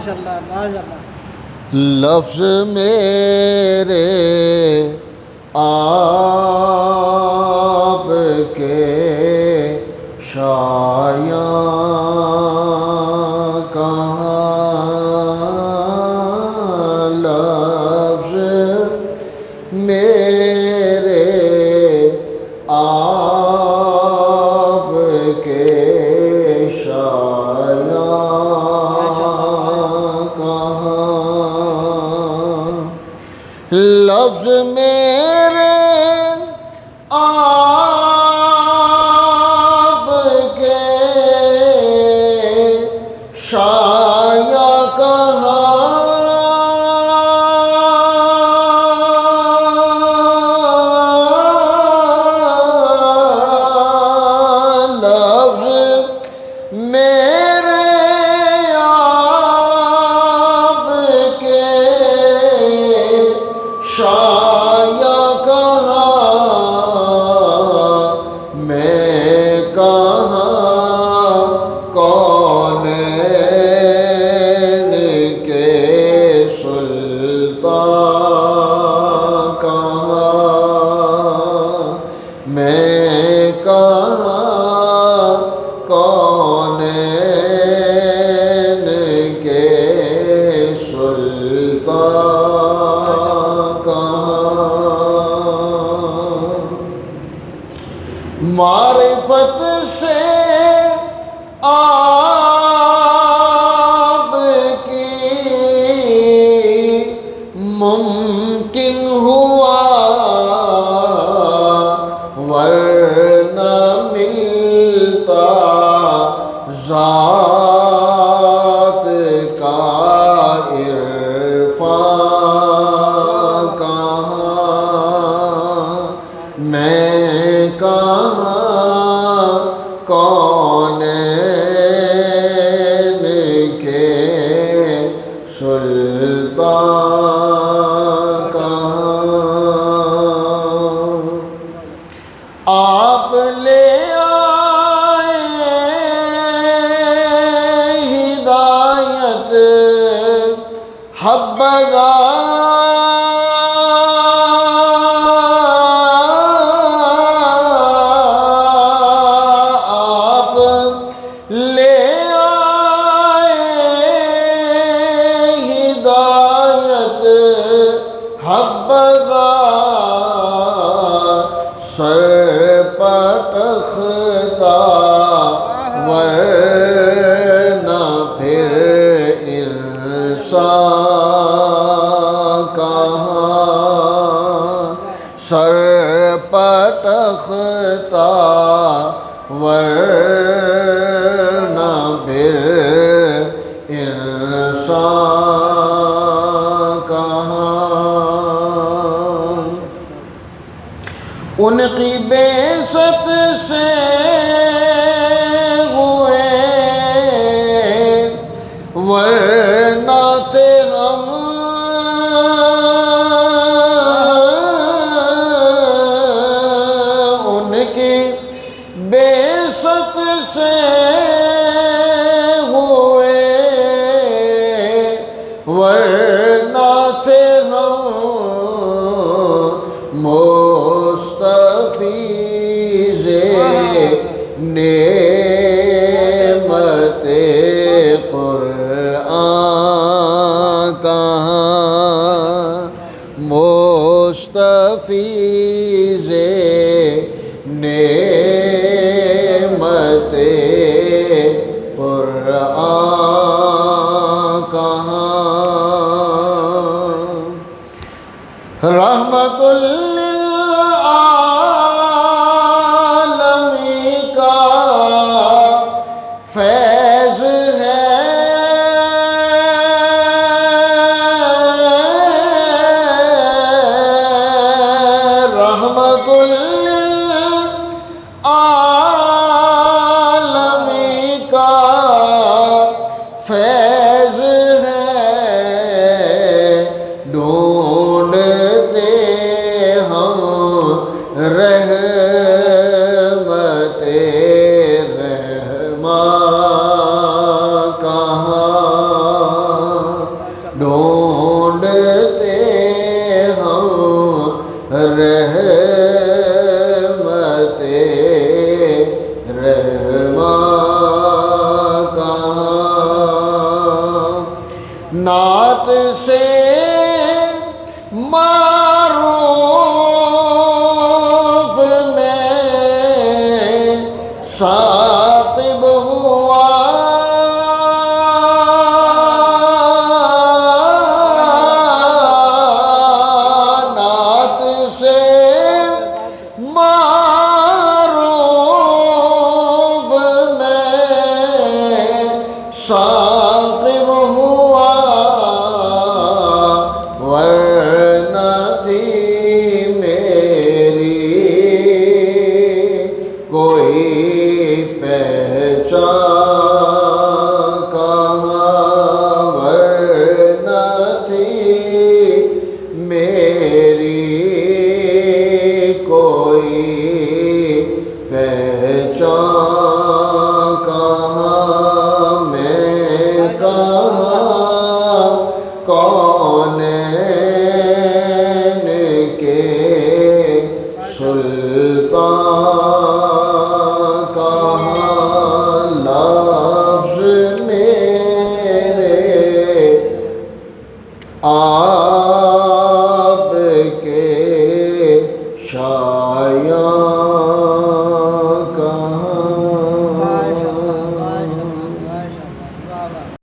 ماشاءاللہ ماشاءاللہ. لفظ میرے آپ کے شایاں کہاں، لفظ میرے آپ کے شایاں کہاں، لفظ میرے آپ کے شایاں کہاں، لفظ میرے آپ کے شایاں کہاں، میں کہاں کونین کے سلطان کہاں، میں کہاں کونین کے سلطان کہاں، معرفت سے آپ کی ممکن ہوا، ورنہ ملتا ذات کا عرفان کہاں، میں کہاں کونین کے سلطان کہاں، آپ لے آئے ہدایت حبذا، آپ لے آئے ہدایت حبذا، سر پٹختا ورنہ پھر انسان کہاں، سر پٹختا ورنہ پھر انسان کہاں، ان کی بعثت سے ہوئے ورنہ تھے ہم، ان کی بعثت سے ہوئے ورنہ تھے ہم، مستفیض نعمت قرآن کہاں، مستفیض نعمت قرآن کہاں، رحمت للعالمین کا فیض ہے، رحمت للعالمین کا فیض ہے، ڈھونڈتے رحمت رحمان کہاں نعت سے معروف میں ثاقب ہوا نعت سے معروف میں ثاقب ہوا ورنہ تھی میری کوئی پہچان کہاں ورنہ تھی میری کوئی پہچان کہاں میں کہاں کونین کے سلطان